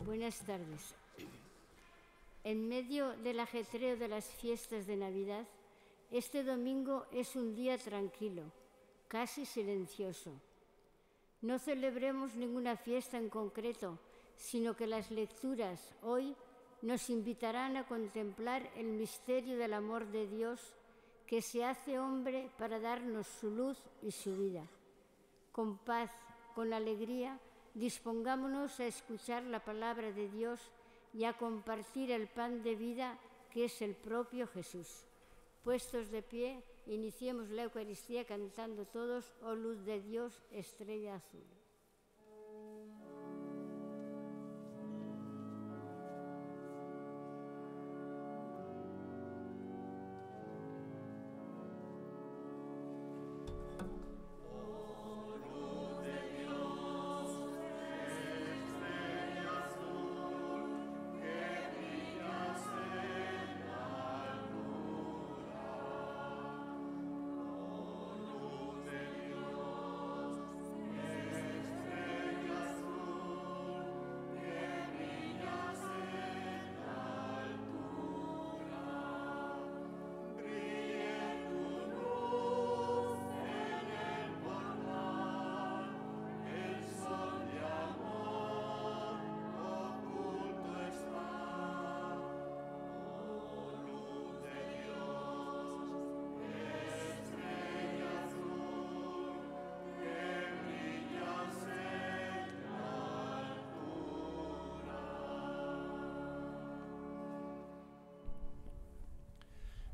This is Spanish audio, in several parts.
Buenas tardes. En medio del ajetreo de las fiestas de Navidad, este domingo es un día tranquilo, casi silencioso. No celebremos ninguna fiesta en concreto, sino que las lecturas hoy nos invitarán a contemplar el misterio del amor de Dios que se hace hombre para darnos su luz y su vida. Con paz, con alegría, dispongámonos a escuchar la palabra de Dios y a compartir el pan de vida que es el propio Jesús. Puestos de pie, iniciemos la Eucaristía cantando todos, oh luz de Dios, estrella azul.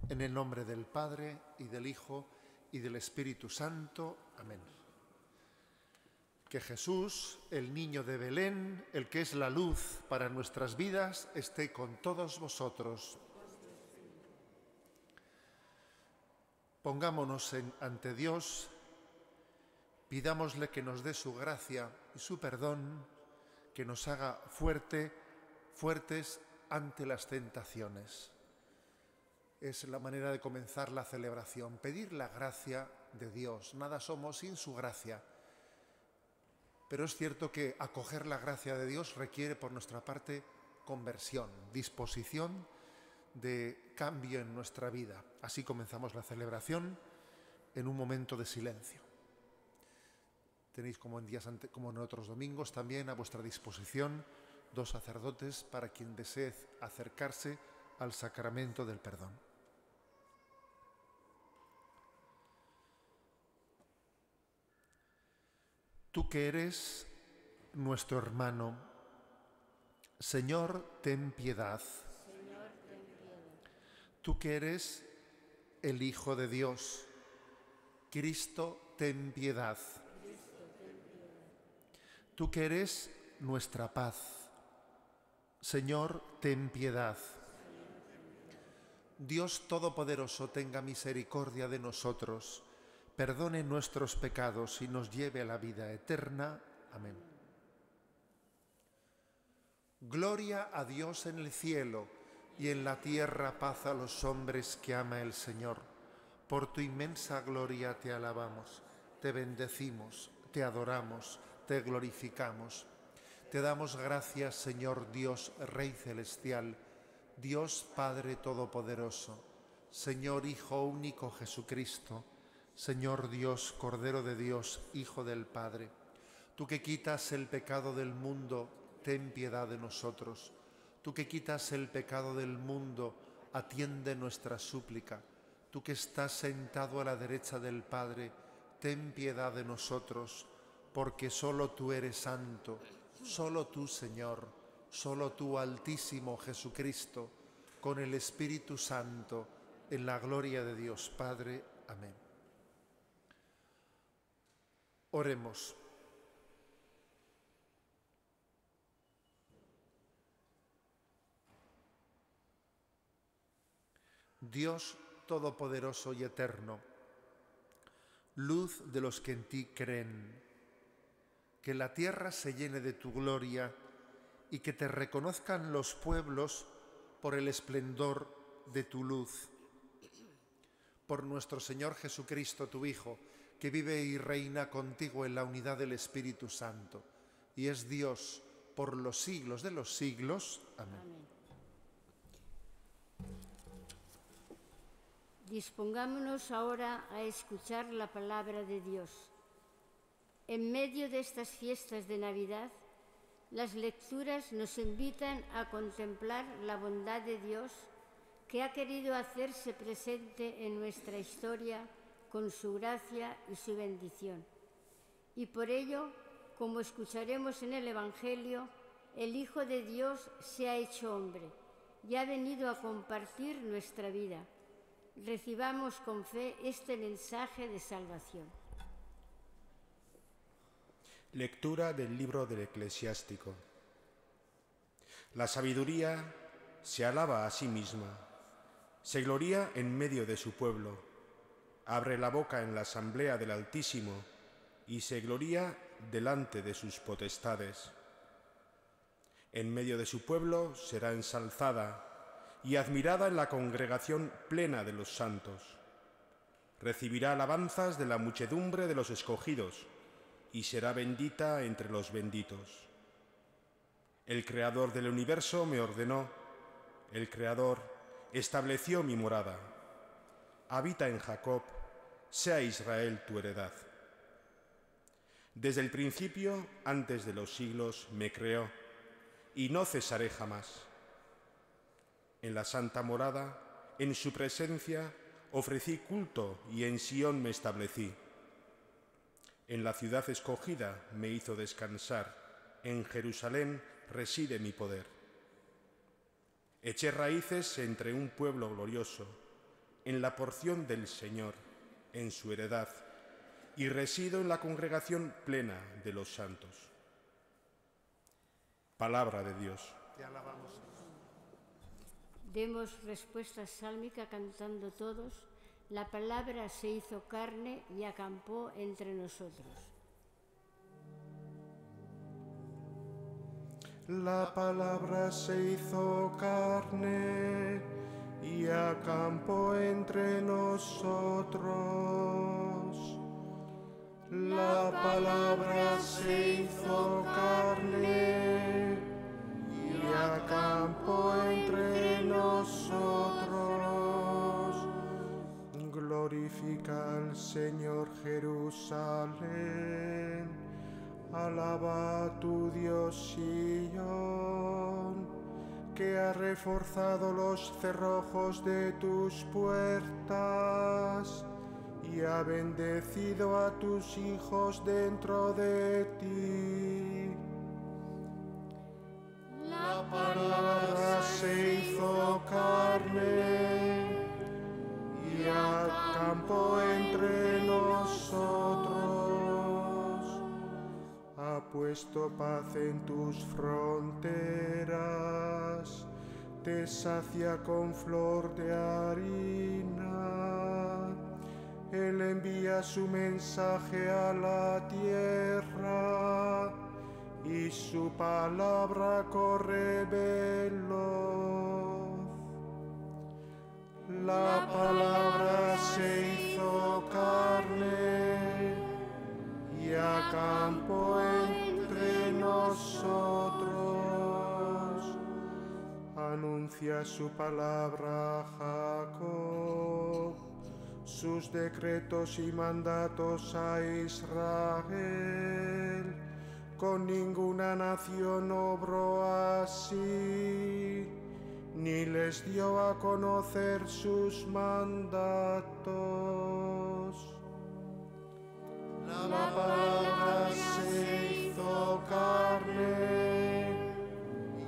En el nombre del Padre, y del Hijo, y del Espíritu Santo. Amén. Que Jesús, el niño de Belén, el que es la luz para nuestras vidas, esté con todos vosotros. Pongámonos ante Dios, pidámosle que nos dé su gracia y su perdón, que nos haga fuertes ante las tentaciones. Es la manera de comenzar la celebración, pedir la gracia de Dios. Nada somos sin su gracia. Pero es cierto que acoger la gracia de Dios requiere por nuestra parte conversión, disposición de cambio en nuestra vida. Así comenzamos la celebración en un momento de silencio. Tenéis como en otros domingos también a vuestra disposición 2 sacerdotes para quien desee acercarse al sacramento del perdón. Tú que eres nuestro hermano, Señor, ten piedad. Señor, ten piedad. Tú que eres el Hijo de Dios, Cristo, ten piedad. Cristo, ten piedad. Tú que eres nuestra paz, Señor, ten piedad. Dios Todopoderoso tenga misericordia de nosotros, perdone nuestros pecados y nos lleve a la vida eterna. Amén. Gloria a Dios en el cielo y en la tierra paz a los hombres que ama el Señor. Por tu inmensa gloria te alabamos, te bendecimos, te adoramos, te glorificamos. Te damos gracias, Señor Dios, Rey celestial, Dios Padre Todopoderoso, Señor Hijo único Jesucristo, Señor Dios, Cordero de Dios, Hijo del Padre. Tú que quitas el pecado del mundo, ten piedad de nosotros. Tú que quitas el pecado del mundo, atiende nuestra súplica. Tú que estás sentado a la derecha del Padre, ten piedad de nosotros, porque solo tú eres santo, solo tú, Señor, solo tú, Altísimo Jesucristo, con el Espíritu Santo, en la gloria de Dios Padre. Amén. Oremos. Dios Todopoderoso y Eterno, luz de los que en ti creen, que la tierra se llene de tu gloria y que te reconozcan los pueblos por el esplendor de tu luz. Por nuestro Señor Jesucristo, tu Hijo, que vive y reina contigo en la unidad del Espíritu Santo, y es Dios por los siglos de los siglos. Amén. Amén. Dispongámonos ahora a escuchar la palabra de Dios. En medio de estas fiestas de Navidad, las lecturas nos invitan a contemplar la bondad de Dios que ha querido hacerse presente en nuestra historia con su gracia y su bendición. Y por ello, como escucharemos en el Evangelio, el Hijo de Dios se ha hecho hombre y ha venido a compartir nuestra vida. Recibamos con fe este mensaje de salvación. Lectura del libro del Eclesiástico. La sabiduría se alaba a sí misma, se gloría en medio de su pueblo, abre la boca en la asamblea del Altísimo y se gloría delante de sus potestades. En medio de su pueblo será ensalzada y admirada en la congregación plena de los santos. Recibirá alabanzas de la muchedumbre de los escogidos y será bendita entre los benditos. El Creador del universo me ordenó, el Creador estableció mi morada. Habita en Jacob, sea Israel tu heredad. Desde el principio, antes de los siglos, me creó, y no cesaré jamás. En la santa morada, en su presencia, ofrecí culto y en Sión me establecí. En la ciudad escogida me hizo descansar, en Jerusalén reside mi poder. Eché raíces entre un pueblo glorioso, en la porción del Señor, en su heredad, y resido en la congregación plena de los santos. Palabra de Dios. Te alabamos. Demos respuesta sálmica cantando todos. La palabra se hizo carne y acampó entre nosotros. La palabra se hizo carne y acampó entre nosotros. La palabra se hizo carne y acampó entre nosotros. Glorifica al Señor Jerusalén, alaba a tu Dios Sion, que ha reforzado los cerrojos de tus puertas y ha bendecido a tus hijos dentro de ti. La palabra se hizo carne y acampó entre nosotros. Ha puesto paz en tus fronteras, te sacia con flor de harina. Él envía su mensaje a la tierra y su palabra corre veloz. La palabra se hizo carne y acampó entre nosotros. Anuncia su palabra a Jacob, sus decretos y mandatos a Israel. Con ninguna nación obró así, ni les dio a conocer sus mandatos. La palabra se hizo carne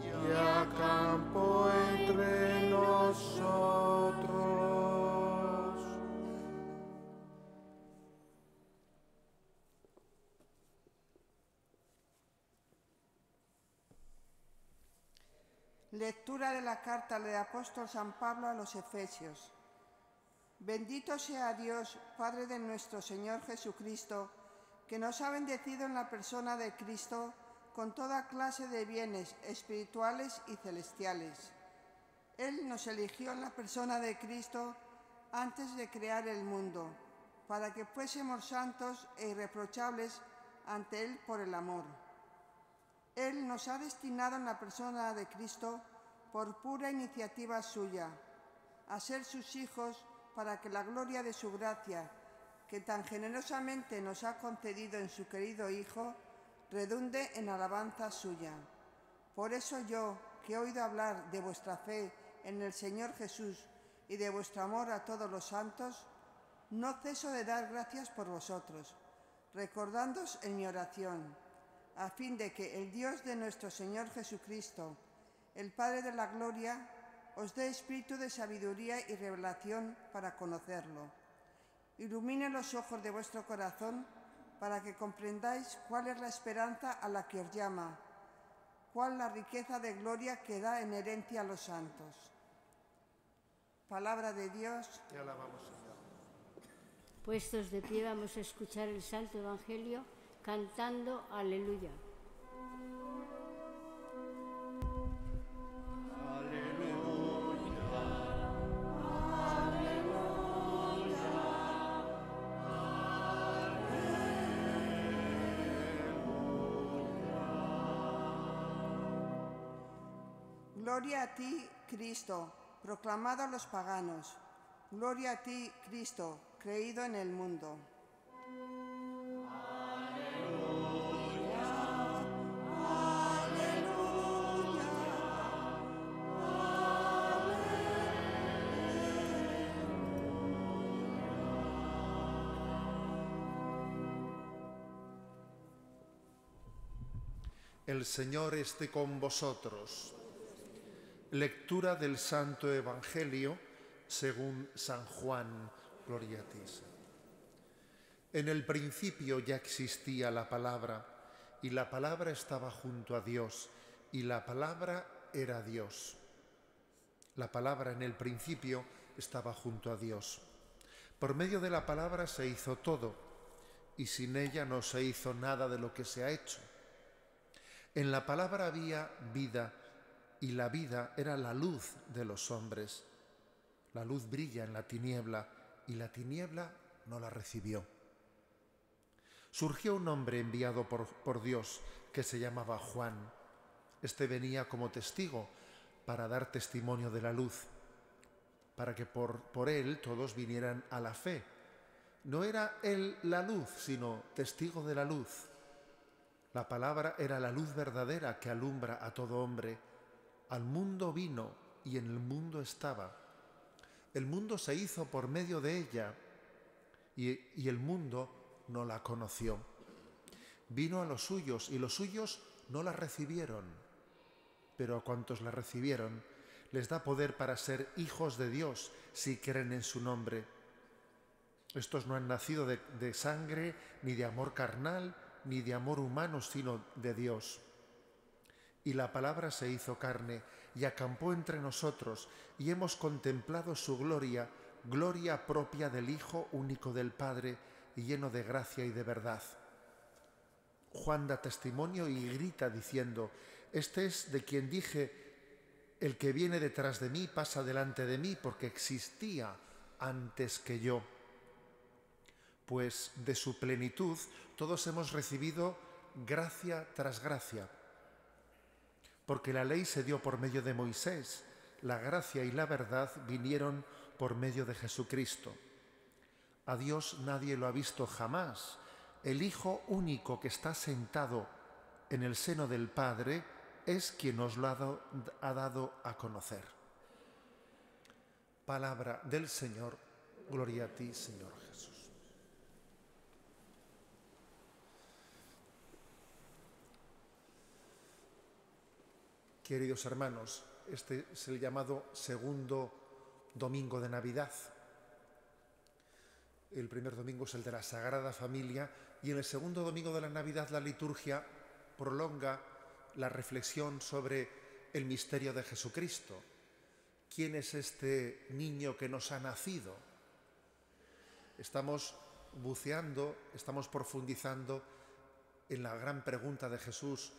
y acampó entre nosotros. Lectura de la carta del apóstol San Pablo a los Efesios. Bendito sea Dios, Padre de nuestro Señor Jesucristo, que nos ha bendecido en la persona de Cristo con toda clase de bienes espirituales y celestiales. Él nos eligió en la persona de Cristo antes de crear el mundo, para que fuésemos santos e irreprochables ante Él por el amor. Él nos ha destinado en la persona de Cristo, por pura iniciativa suya, a ser sus hijos para que la gloria de su gracia, que tan generosamente nos ha concedido en su querido Hijo, redunde en alabanza suya. Por eso yo, que he oído hablar de vuestra fe en el Señor Jesús y de vuestro amor a todos los santos, no ceso de dar gracias por vosotros, recordándoos en mi oración, a fin de que el Dios de nuestro Señor Jesucristo, el Padre de la gloria, os dé espíritu de sabiduría y revelación para conocerlo. Ilumine los ojos de vuestro corazón para que comprendáis cuál es la esperanza a la que os llama, cuál la riqueza de gloria que da en herencia a los santos. Palabra de Dios. Te alabamos, Señor. Puestos de pie, vamos a escuchar el Santo Evangelio cantando Aleluya. Gloria a ti, Cristo, proclamado a los paganos. Gloria a ti, Cristo, creído en el mundo. El Señor esté con vosotros. Lectura del Santo Evangelio según San Juan. Gloria a ti, Señor. En el principio ya existía la palabra, y la palabra estaba junto a Dios, y la palabra era Dios. La palabra en el principio estaba junto a Dios. Por medio de la palabra se hizo todo, y sin ella no se hizo nada de lo que se ha hecho. En la palabra había vida, y la vida era la luz de los hombres. La luz brilla en la tiniebla, y la tiniebla no la recibió. Surgió un hombre enviado por Dios que se llamaba Juan. Este venía como testigo para dar testimonio de la luz, para que por él todos vinieran a la fe. No era él la luz, sino testigo de la luz. La palabra era la luz verdadera que alumbra a todo hombre. Al mundo vino y en el mundo estaba. El mundo se hizo por medio de ella y el mundo no la conoció. Vino a los suyos y los suyos no la recibieron. Pero a cuantos la recibieron, les da poder para ser hijos de Dios si creen en su nombre. Estos no han nacido de sangre, ni de amor carnal, ni de amor humano, sino de Dios. Y la palabra se hizo carne y acampó entre nosotros, y hemos contemplado su gloria, gloria propia del Hijo único del Padre, lleno de gracia y de verdad. Juan da testimonio y grita diciendo: este es de quien dije, el que viene detrás de mí pasa delante de mí, porque existía antes que yo. Pues de su plenitud todos hemos recibido gracia tras gracia. Porque la ley se dio por medio de Moisés, la gracia y la verdad vinieron por medio de Jesucristo. A Dios nadie lo ha visto jamás. El Hijo único que está sentado en el seno del Padre es quien nos lo ha dado a conocer. Palabra del Señor. Gloria a ti, Señor Jesús. Queridos hermanos, este es el llamado segundo domingo de Navidad. El primer domingo es el de la Sagrada Familia y en el segundo domingo de la Navidad la liturgia prolonga la reflexión sobre el misterio de Jesucristo. ¿Quién es este niño que nos ha nacido? Estamos buceando, estamos profundizando en la gran pregunta de Jesús: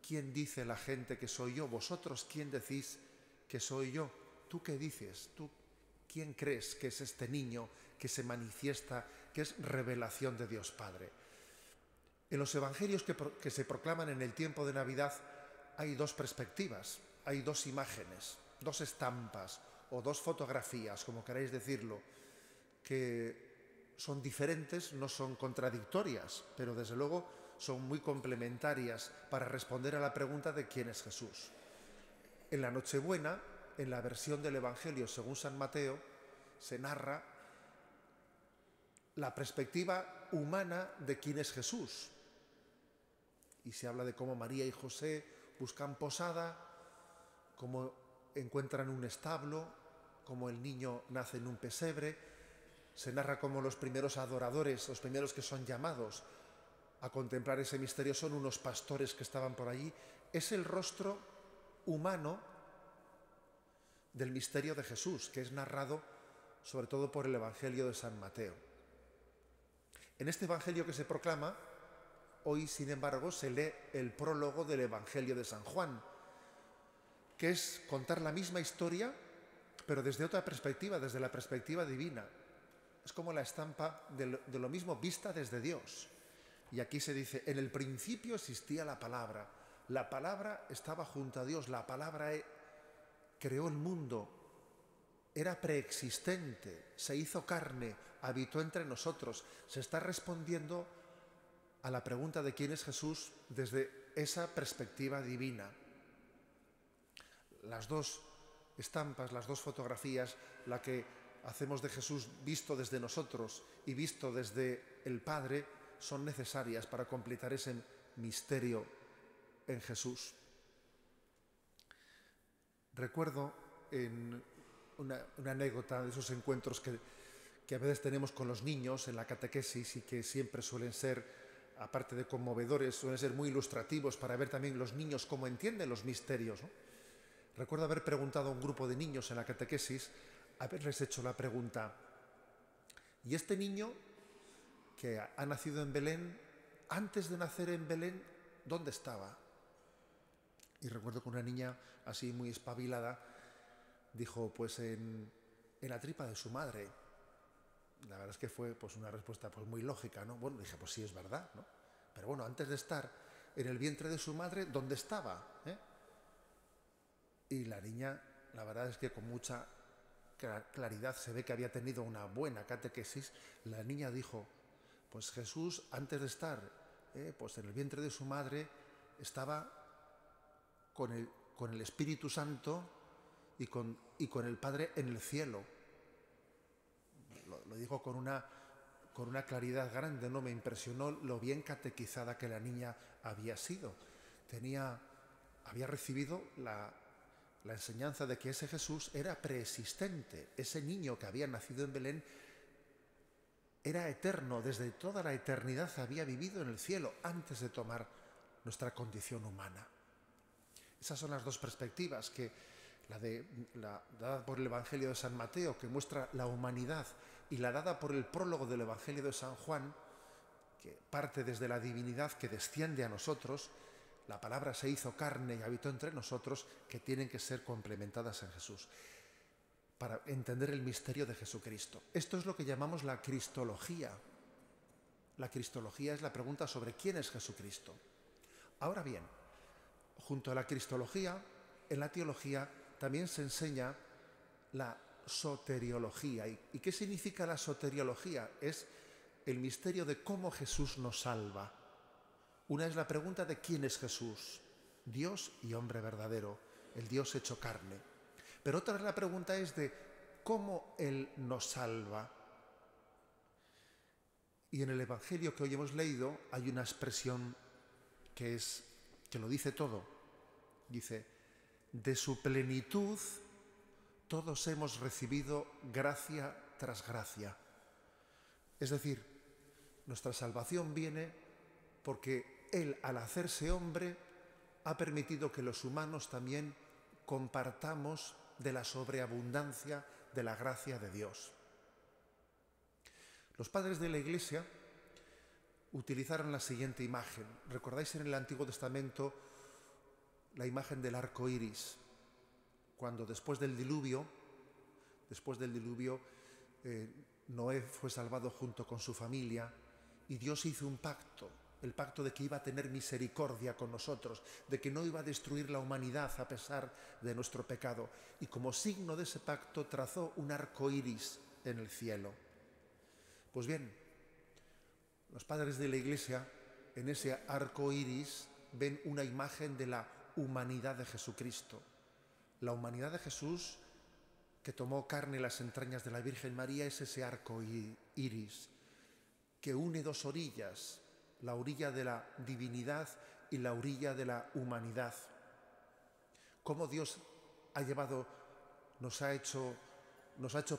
¿quién dice la gente que soy yo? ¿Vosotros quién decís que soy yo? ¿Tú qué dices? ¿Tú quién crees que es este niño que se manifiesta, que es revelación de Dios Padre? En los evangelios que se proclaman en el tiempo de Navidad hay dos perspectivas, hay dos imágenes, dos estampas o dos fotografías, como queráis decirlo, que son diferentes, no son contradictorias, pero desde luego son muy complementarias para responder a la pregunta de quién es Jesús. En la Nochebuena, en la versión del Evangelio según San Mateo, se narra la perspectiva humana de quién es Jesús. Y se habla de cómo María y José buscan posada, cómo encuentran un establo, cómo el niño nace en un pesebre. Se narra cómo los primeros adoradores, los primeros que son llamados a contemplar ese misterio son unos pastores que estaban por allí. Es el rostro humano del misterio de Jesús, que es narrado sobre todo por el Evangelio de San Mateo. En este Evangelio que se proclama, hoy, sin embargo, se lee el prólogo del Evangelio de San Juan, que es contar la misma historia, pero desde otra perspectiva, desde la perspectiva divina. Es como la estampa de lo mismo vista desde Dios. Y aquí se dice, en el principio existía la palabra estaba junto a Dios, la palabra creó el mundo, era preexistente, se hizo carne, habitó entre nosotros. Se está respondiendo a la pregunta de quién es Jesús desde esa perspectiva divina. Las dos estampas, las dos fotografías, la que hacemos de Jesús visto desde nosotros y visto desde el Padre, son necesarias para completar ese misterio en Jesús. Recuerdo en una anécdota de esos encuentros que a veces tenemos con los niños en la catequesis y que siempre suelen ser, aparte de conmovedores, suelen ser muy ilustrativos para ver también los niños cómo entienden los misterios, ¿no? Recuerdo haber preguntado a un grupo de niños en la catequesis, haberles hecho la pregunta, ¿y este niño que ha nacido en Belén, antes de nacer en Belén, dónde estaba? Y recuerdo que una niña así muy espabilada dijo, pues en la tripa de su madre. La verdad es que fue pues una respuesta pues muy lógica, ¿no? Bueno, dije, pues sí, es verdad, ¿no? Pero bueno, antes de estar en el vientre de su madre, ¿dónde estaba? Y la niña, la verdad es que con mucha claridad se ve que había tenido una buena catequesis. La niña dijo, pues Jesús, antes de estar pues en el vientre de su madre, estaba con el Espíritu Santo y con el Padre en el cielo. Lo dijo con una claridad grande, ¿no? Me impresionó lo bien catequizada que la niña había sido. Había recibido la enseñanza de que ese Jesús era preexistente. Ese niño que había nacido en Belén era eterno, desde toda la eternidad había vivido en el cielo antes de tomar nuestra condición humana. Esas son las dos perspectivas, que la dada por el Evangelio de San Mateo, que muestra la humanidad, y la dada por el prólogo del Evangelio de San Juan, que parte desde la divinidad que desciende a nosotros. La palabra se hizo carne y habitó entre nosotros, que tienen que ser complementadas en Jesús para entender el misterio de Jesucristo. Esto es lo que llamamos la cristología. La cristología es la pregunta sobre quién es Jesucristo. Ahora bien, junto a la cristología, en la teología también se enseña la soteriología. ¿Y qué significa la soteriología? Es el misterio de cómo Jesús nos salva. Una es la pregunta de quién es Jesús, Dios y hombre verdadero, el Dios hecho carne. Pero otra es la pregunta es de cómo Él nos salva. Y en el Evangelio que hoy hemos leído hay una expresión que lo dice todo. Dice, de su plenitud todos hemos recibido gracia tras gracia. Es decir, nuestra salvación viene porque Él, al hacerse hombre, ha permitido que los humanos también compartamos de la sobreabundancia de la gracia de Dios. Los padres de la Iglesia utilizaron la siguiente imagen. ¿Recordáis en el Antiguo Testamento la imagen del arco iris? Cuando después del diluvio, Noé fue salvado junto con su familia y Dios hizo un pacto el pacto de que iba a tener misericordia con nosotros, de que no iba a destruir la humanidad a pesar de nuestro pecado. Y como signo de ese pacto trazó un arco iris en el cielo. Pues bien, los padres de la Iglesia en ese arco iris ven una imagen de la humanidad de Jesucristo. La humanidad de Jesús, que tomó carne en las entrañas de la Virgen María, es ese arco iris que une dos orillas, la orilla de la divinidad y la orilla de la humanidad. Cómo Dios nos ha hecho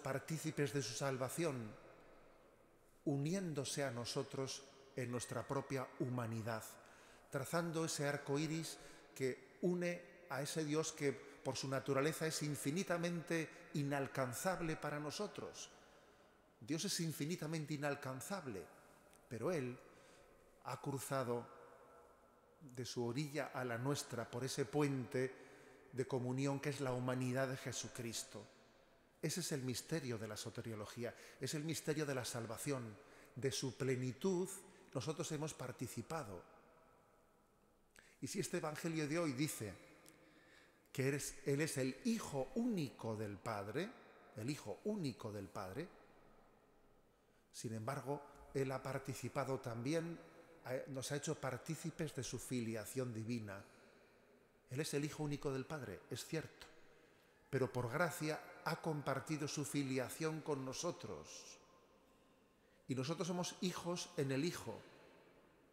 partícipes de su salvación, uniéndose a nosotros en nuestra propia humanidad, trazando ese arco iris que une a ese Dios que por su naturaleza es infinitamente inalcanzable para nosotros. Dios es infinitamente inalcanzable, pero Él ha cruzado de su orilla a la nuestra por ese puente de comunión que es la humanidad de Jesucristo. Ese es el misterio de la soteriología, es el misterio de la salvación. De su plenitud nosotros hemos participado. Y si este Evangelio de hoy dice que Él es el Hijo único del Padre, sin embargo, Él ha participado también, nos ha hecho partícipes de su filiación divina. Él es el Hijo único del Padre, es cierto, pero por gracia ha compartido su filiación con nosotros. Y nosotros somos hijos en el Hijo,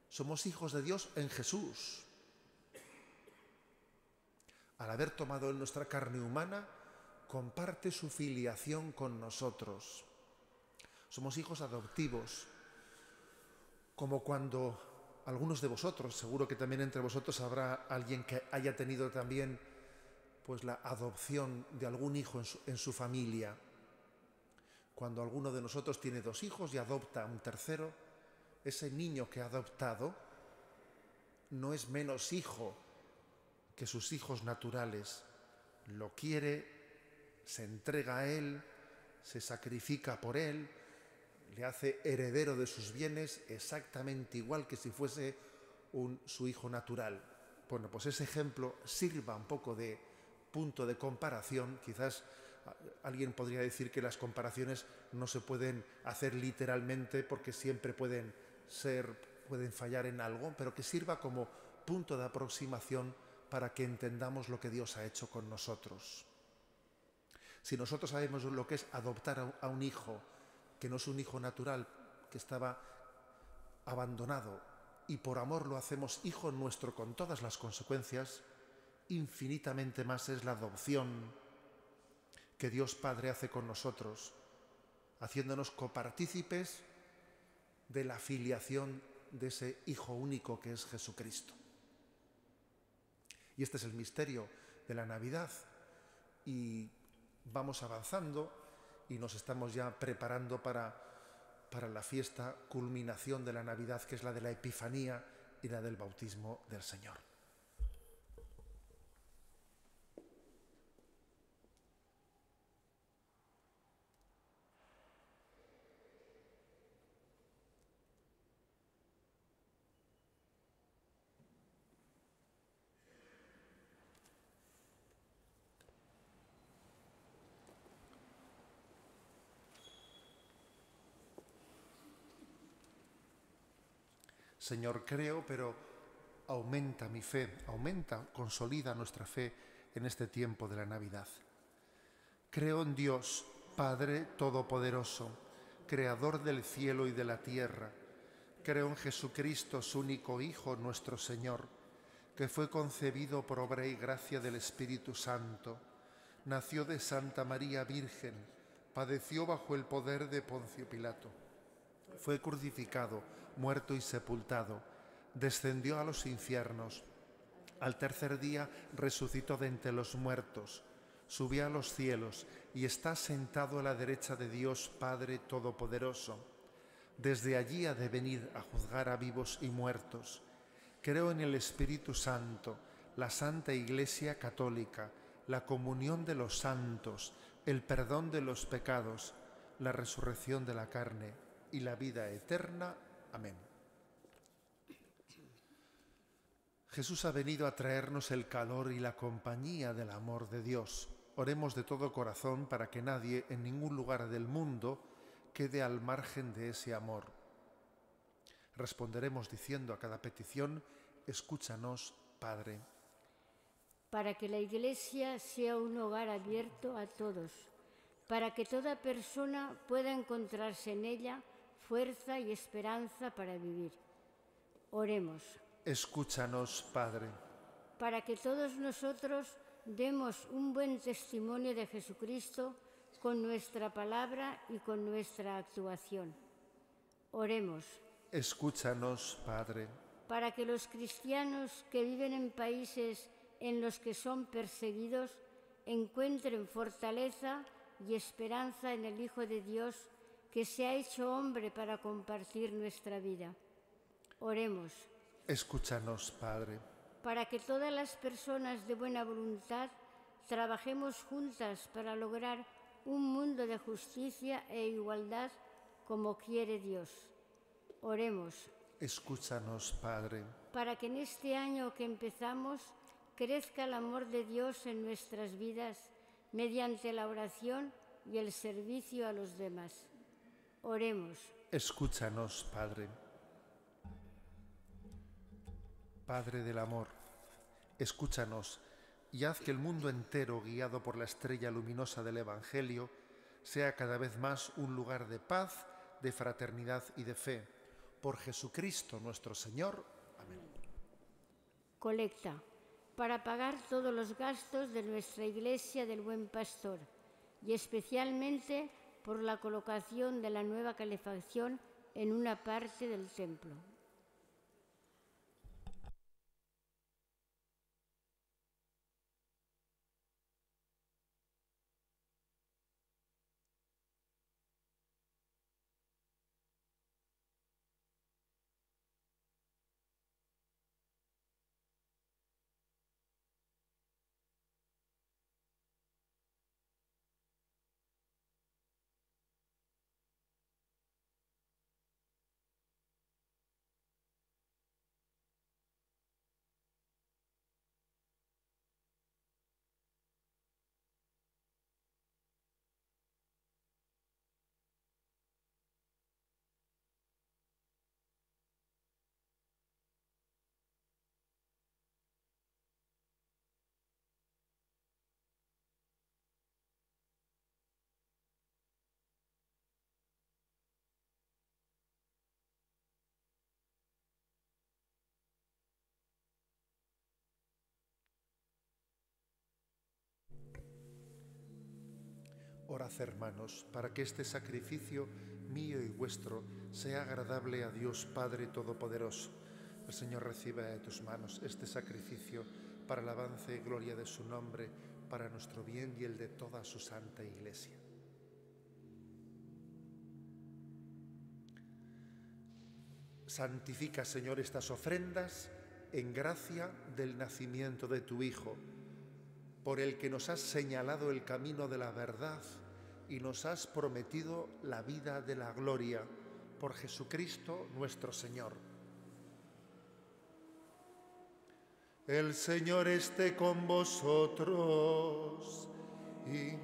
somos hijos de Dios en Jesús. Al haber tomado Él nuestra carne humana, comparte su filiación con nosotros. Somos hijos adoptivos, como cuando algunos de vosotros, seguro que también entre vosotros habrá alguien que haya tenido también pues la adopción de algún hijo en su familia. Cuando alguno de nosotros tiene 2 hijos y adopta a un tercero, ese niño que ha adoptado no es menos hijo que sus hijos naturales. Lo quiere, se entrega a él, se sacrifica por él, le hace heredero de sus bienes exactamente igual que si fuese su hijo natural. Bueno, pues ese ejemplo sirva un poco de punto de comparación. Quizás alguien podría decir que las comparaciones no se pueden hacer literalmente porque siempre pueden fallar en algo, pero que sirva como punto de aproximación para que entendamos lo que Dios ha hecho con nosotros. Si nosotros sabemos lo que es adoptar a un hijo, que no es un hijo natural, que estaba abandonado, y por amor lo hacemos hijo nuestro con todas las consecuencias, infinitamente más es la adopción que Dios Padre hace con nosotros, haciéndonos copartícipes de la filiación de ese Hijo único que es Jesucristo. Y este es el misterio de la Navidad. Y vamos avanzando y nos estamos ya preparando para la fiesta culminación de la Navidad, que es la de la Epifanía y la del bautismo del Señor. Señor, creo, pero aumenta mi fe, consolida nuestra fe en este tiempo de la Navidad. Creo en Dios, Padre Todopoderoso, Creador del cielo y de la tierra. Creo en Jesucristo, su único Hijo, nuestro Señor, que fue concebido por obra y gracia del Espíritu Santo. Nació de Santa María Virgen, padeció bajo el poder de Poncio Pilato. Fue crucificado, muerto y sepultado, descendió a los infiernos. Al tercer día resucitó de entre los muertos, subió a los cielos y está sentado a la derecha de Dios Padre Todopoderoso. Desde allí ha de venir a juzgar a vivos y muertos. Creo en el Espíritu Santo, la Santa Iglesia Católica, la comunión de los santos, el perdón de los pecados, la resurrección de la carne y la vida eterna. Amén. Jesús ha venido a traernos el calor y la compañía del amor de Dios. Oremos de todo corazón para que nadie en ningún lugar del mundo quede al margen de ese amor. Responderemos diciendo a cada petición: escúchanos, Padre. Para que la Iglesia sea un hogar abierto a todos, para que toda persona pueda encontrarse en ella fuerza y esperanza para vivir. Oremos. Escúchanos, Padre. Para que todos nosotros demos un buen testimonio de Jesucristo con nuestra palabra y con nuestra actuación. Oremos. Escúchanos, Padre. Para que los cristianos que viven en países en los que son perseguidos encuentren fortaleza y esperanza en el Hijo de Dios, que se ha hecho hombre para compartir nuestra vida. Oremos. Escúchanos, Padre. Para que todas las personas de buena voluntad trabajemos juntas para lograr un mundo de justicia e igualdad como quiere Dios. Oremos. Escúchanos, Padre. Para que en este año que empezamos crezca el amor de Dios en nuestras vidas mediante la oración y el servicio a los demás. Oremos. Escúchanos, Padre. Padre del amor, escúchanos y haz que el mundo entero, guiado por la estrella luminosa del Evangelio, sea cada vez más un lugar de paz, de fraternidad y de fe. Por Jesucristo nuestro Señor. Amén. Colecta. Para pagar todos los gastos de nuestra Iglesia del Buen Pastor y especialmente por la colocación de la nueva calefacción en una parte del templo. Orad, hermanos, para que este sacrificio mío y vuestro sea agradable a Dios Padre Todopoderoso. El Señor reciba de tus manos este sacrificio para el avance y gloria de su nombre, para nuestro bien y el de toda su santa Iglesia. Santifica, Señor, estas ofrendas en gracia del nacimiento de tu Hijo, por el que nos has señalado el camino de la verdad y nos has prometido la vida de la gloria, por Jesucristo nuestro Señor. El Señor esté con vosotros y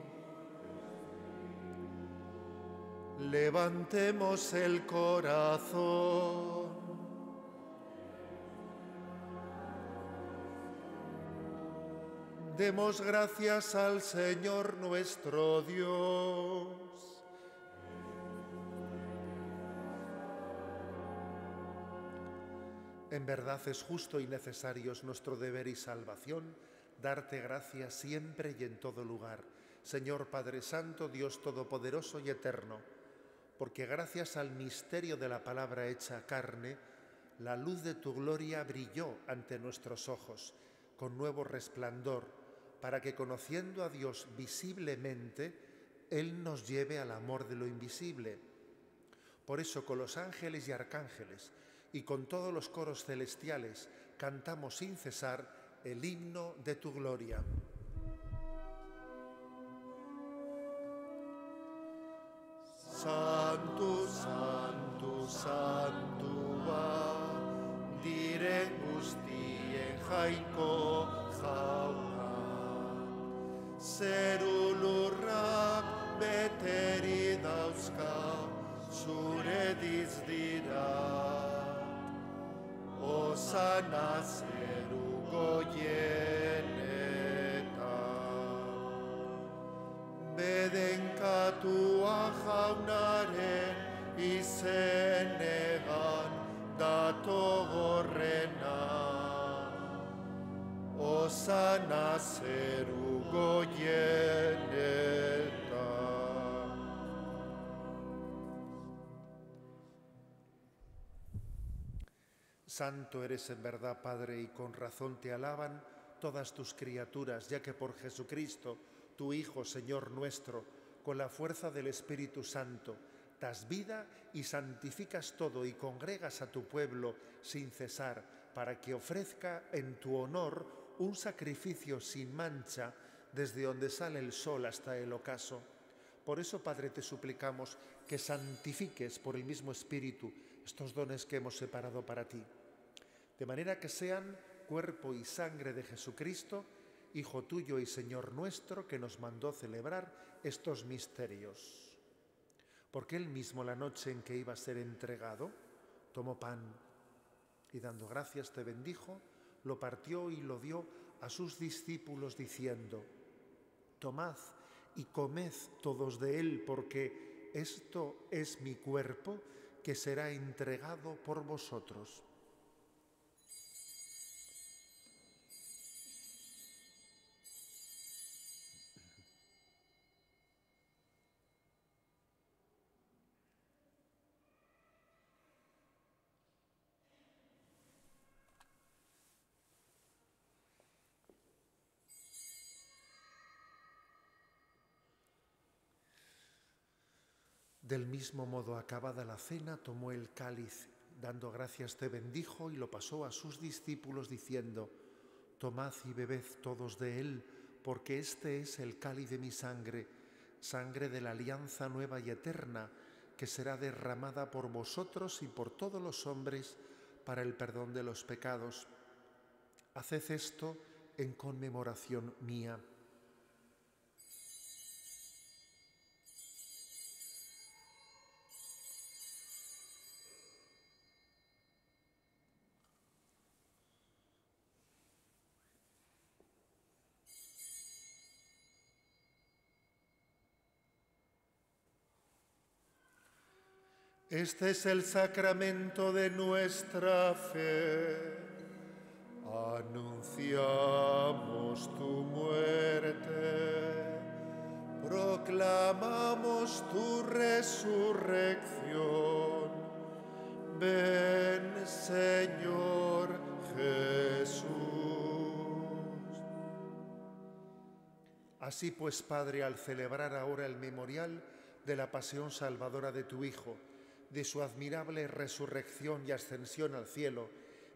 levantemos el corazón. Demos gracias al Señor nuestro Dios. En verdad es justo y necesario, es nuestro deber y salvación, darte gracias siempre y en todo lugar, Señor Padre Santo, Dios Todopoderoso y Eterno, porque gracias al misterio de la palabra hecha carne, la luz de tu gloria brilló ante nuestros ojos con nuevo resplandor, para que conociendo a Dios visiblemente, Él nos lleve al amor de lo invisible. Por eso con los ángeles y arcángeles y con todos los coros celestiales cantamos sin cesar el himno de tu gloria. Santo, Santo, Santo, va, dire gusti jainko jauna. Zeru lurrak beteri dauzka zure dizdirak. Osana zeru goienetan. Bedenkatua jaunaren izenean dato gorrena. Osana zeru goienetan. Santo eres en verdad, Padre, y con razón te alaban todas tus criaturas, ya que por Jesucristo, tu Hijo, Señor nuestro, con la fuerza del Espíritu Santo, das vida y santificas todo y congregas a tu pueblo sin cesar, para que ofrezca en tu honor un sacrificio sin mancha desde donde sale el sol hasta el ocaso. Por eso, Padre, te suplicamos que santifiques por el mismo Espíritu estos dones que hemos separado para ti, de manera que sean cuerpo y sangre de Jesucristo, Hijo tuyo y Señor nuestro, que nos mandó celebrar estos misterios. Porque él mismo, la noche en que iba a ser entregado, tomó pan y dando gracias te bendijo, lo partió y lo dio a sus discípulos diciendo: tomad y comed todos de él, porque esto es mi cuerpo que será entregado por vosotros. Del mismo modo, acabada la cena, tomó el cáliz, dando gracias te bendijo y lo pasó a sus discípulos diciendo: tomad y bebed todos de él, porque este es el cáliz de mi sangre, sangre de la alianza nueva y eterna, que será derramada por vosotros y por todos los hombres para el perdón de los pecados. Haced esto en conmemoración mía. Este es el sacramento de nuestra fe. Anunciamos tu muerte, proclamamos tu resurrección. Ven, Señor Jesús. Así pues, Padre, al celebrar ahora el memorial de la pasión salvadora de tu Hijo, de su admirable resurrección y ascensión al cielo,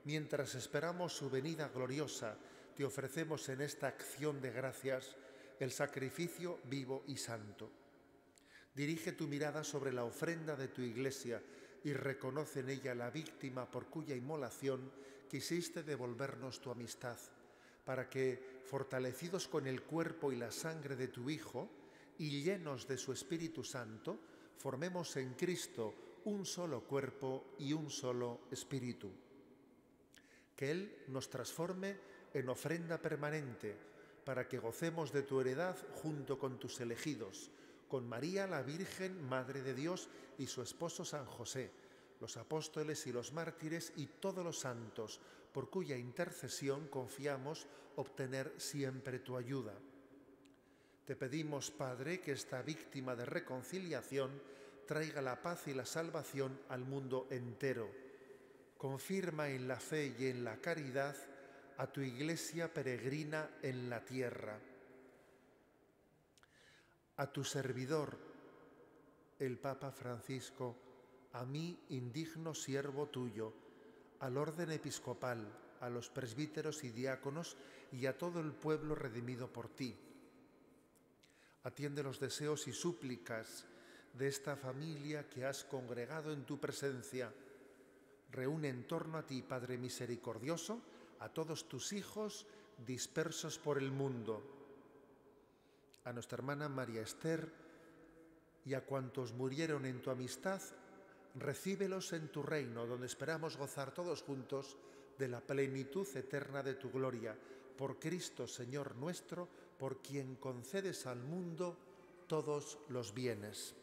mientras esperamos su venida gloriosa, te ofrecemos en esta acción de gracias el sacrificio vivo y santo. Dirige tu mirada sobre la ofrenda de tu Iglesia y reconoce en ella la víctima por cuya inmolación quisiste devolvernos tu amistad, para que, fortalecidos con el cuerpo y la sangre de tu Hijo y llenos de su Espíritu Santo, formemos en Cristo un solo cuerpo y un solo espíritu. Que Él nos transforme en ofrenda permanente, para que gocemos de tu heredad junto con tus elegidos, con María la Virgen, Madre de Dios, y su esposo San José, los apóstoles y los mártires y todos los santos, por cuya intercesión confiamos obtener siempre tu ayuda. Te pedimos, Padre, que esta víctima de reconciliación traiga la paz y la salvación al mundo entero. Confirma en la fe y en la caridad a tu Iglesia peregrina en la tierra. A tu servidor, el Papa Francisco, a mí, indigno siervo tuyo, al orden episcopal, a los presbíteros y diáconos y a todo el pueblo redimido por ti. Atiende los deseos y súplicas de esta familia que has congregado en tu presencia. Reúne en torno a ti, Padre misericordioso, a todos tus hijos dispersos por el mundo, a nuestra hermana María Esther y a cuantos murieron en tu amistad, recíbelos en tu reino, donde esperamos gozar todos juntos de la plenitud eterna de tu gloria. Por Cristo, Señor nuestro, por quien concedes al mundo todos los bienes.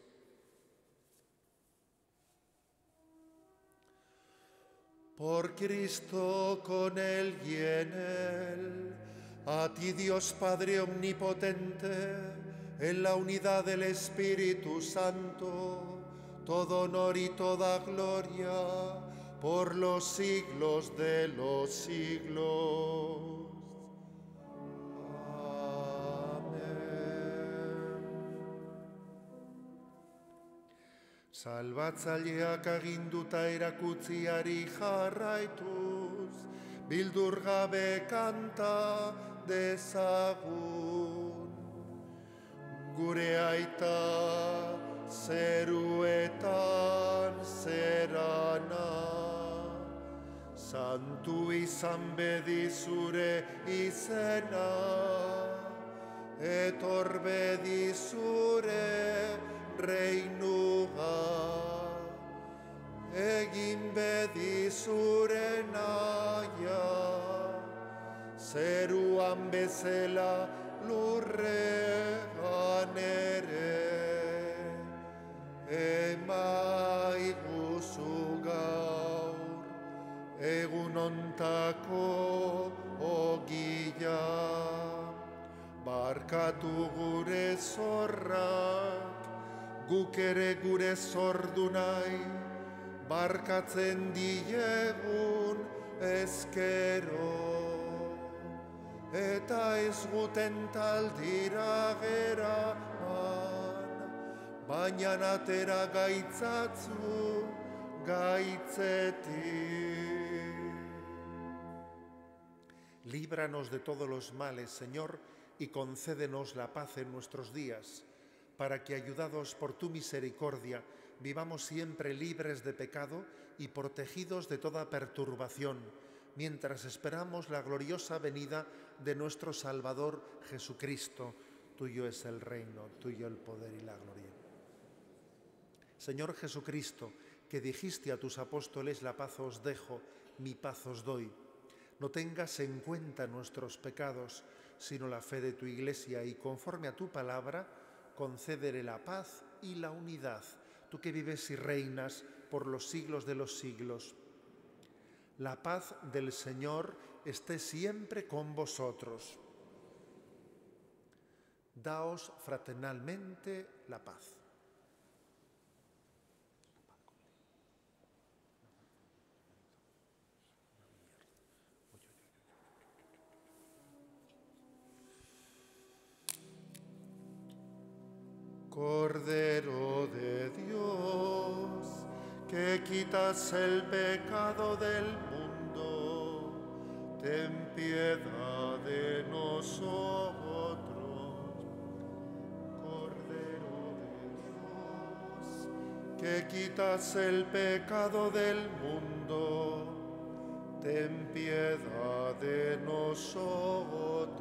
Por Cristo, con Él y en Él, a ti Dios Padre omnipotente, en la unidad del Espíritu Santo, todo honor y toda gloria, por los siglos de los siglos. Salbatzaileak aginduta erakutziari jarraituz, bildur gabe kanta dezagun. Gure aita zeruetan zerana, santu izan bedi zure izena, etor bedi zure reinuga, egin bedi zure naia, zeruan bezala lurrean ere, emaiguzu gaur, egun ontako ogia, barkatu gure zorrak, guk ere gure zordu nahi, barkatzen diegun ezkero. Eta ez guten taldira geraman, baina atera gaitzatzu gaitzetik. Líbranos de todos los males, Señor, y concédenos la paz en nuestros días, para que, ayudados por tu misericordia, vivamos siempre libres de pecado y protegidos de toda perturbación, mientras esperamos la gloriosa venida de nuestro Salvador Jesucristo. Tuyo es el reino, tuyo el poder y la gloria. Señor Jesucristo, que dijiste a tus apóstoles: la paz os dejo, mi paz os doy. No tengas en cuenta nuestros pecados, sino la fe de tu Iglesia, y conforme a tu palabra, concédele la paz y la unidad, tú que vives y reinas por los siglos de los siglos. La paz del Señor esté siempre con vosotros. Daos fraternalmente la paz. Cordero de Dios, que quitas el pecado del mundo, ten piedad de nosotros. Cordero de Dios, que quitas el pecado del mundo, ten piedad de nosotros.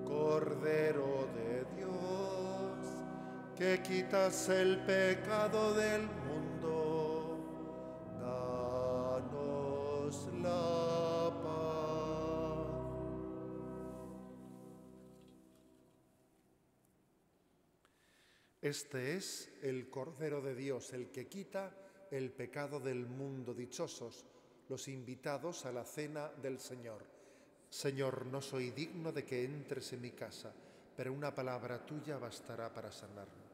Cordero de Dios, que quitas el pecado del mundo, danos la paz. Este es el Cordero de Dios, el que quita el pecado del mundo. Dichosos los invitados a la cena del Señor. Señor, no soy digno de que entres en mi casa, pero una palabra tuya bastará para sanarme.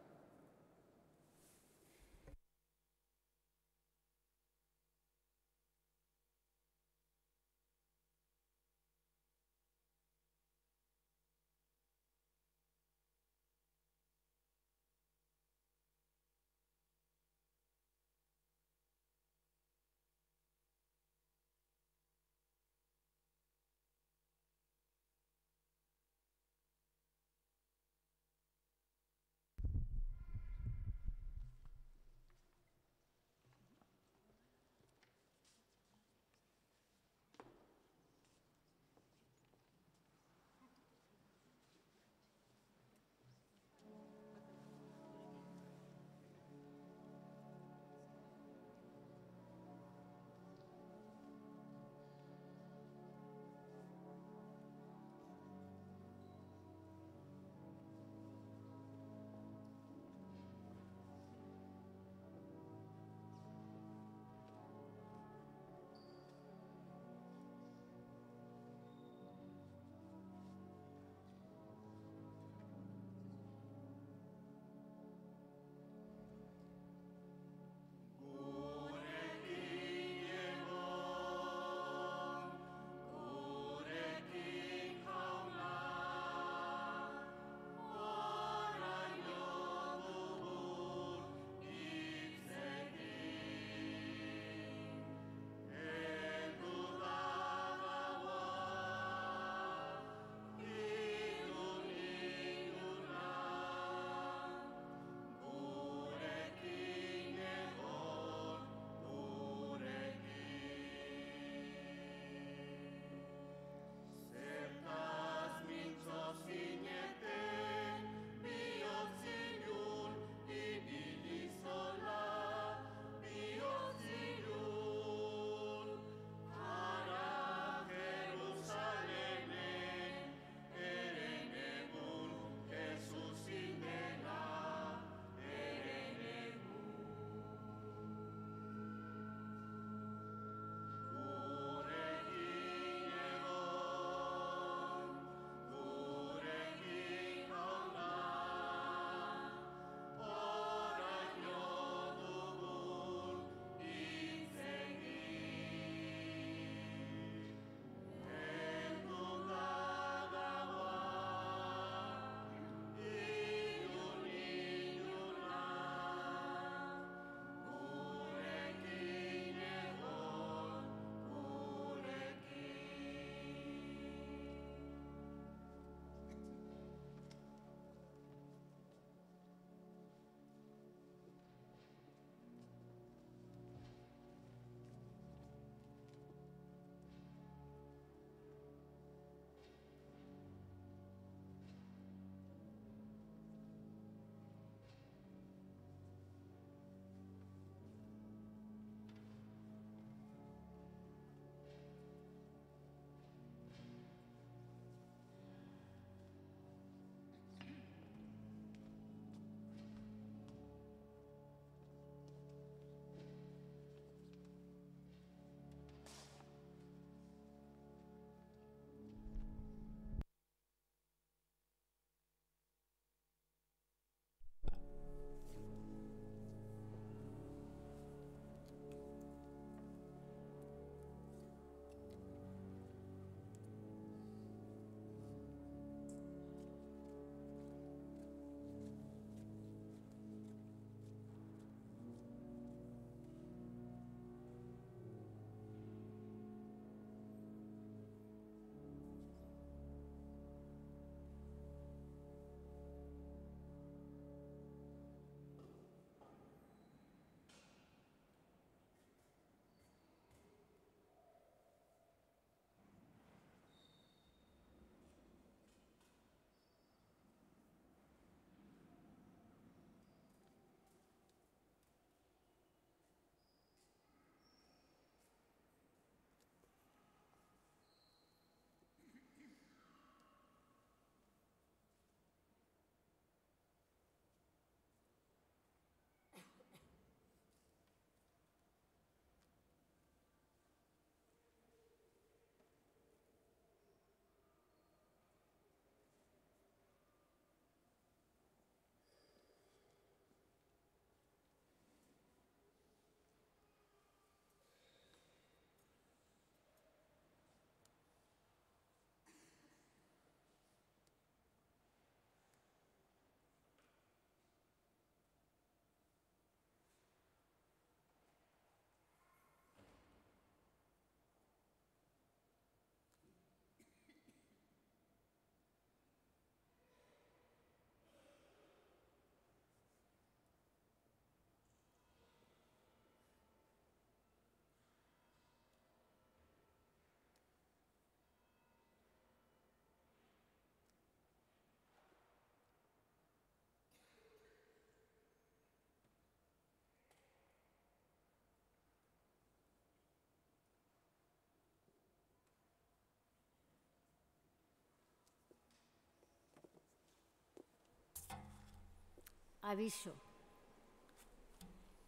Aviso.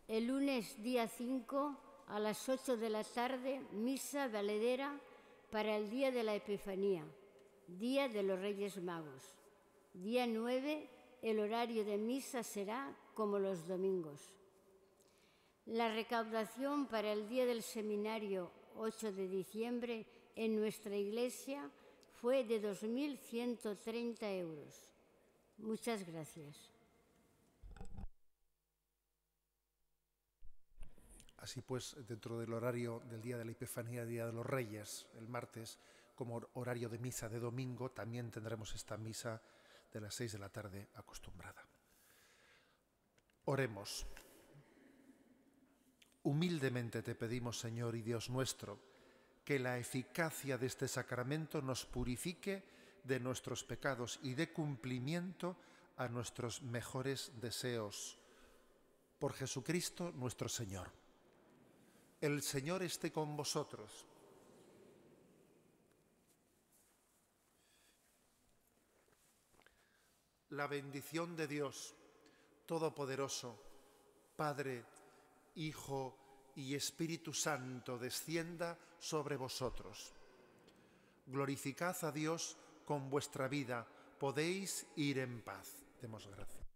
El lunes día 5 a las 8 de la tarde, misa valedera para el día de la Epifanía, día de los Reyes Magos. Día 9, el horario de misa será como los domingos. La recaudación para el día del seminario 8 de diciembre en nuestra iglesia fue de 2.130 euros. Muchas gracias. Así pues, dentro del horario del día de la Epifanía, Día de los Reyes, el martes, como horario de misa de domingo, también tendremos esta misa de las 6 de la tarde acostumbrada. Oremos. Humildemente te pedimos, Señor y Dios nuestro, que la eficacia de este sacramento nos purifique de nuestros pecados y dé cumplimiento a nuestros mejores deseos. Por Jesucristo nuestro Señor. El Señor esté con vosotros. La bendición de Dios Todopoderoso, Padre, Hijo y Espíritu Santo, descienda sobre vosotros. Glorificad a Dios con vuestra vida. Podéis ir en paz. Demos gracias.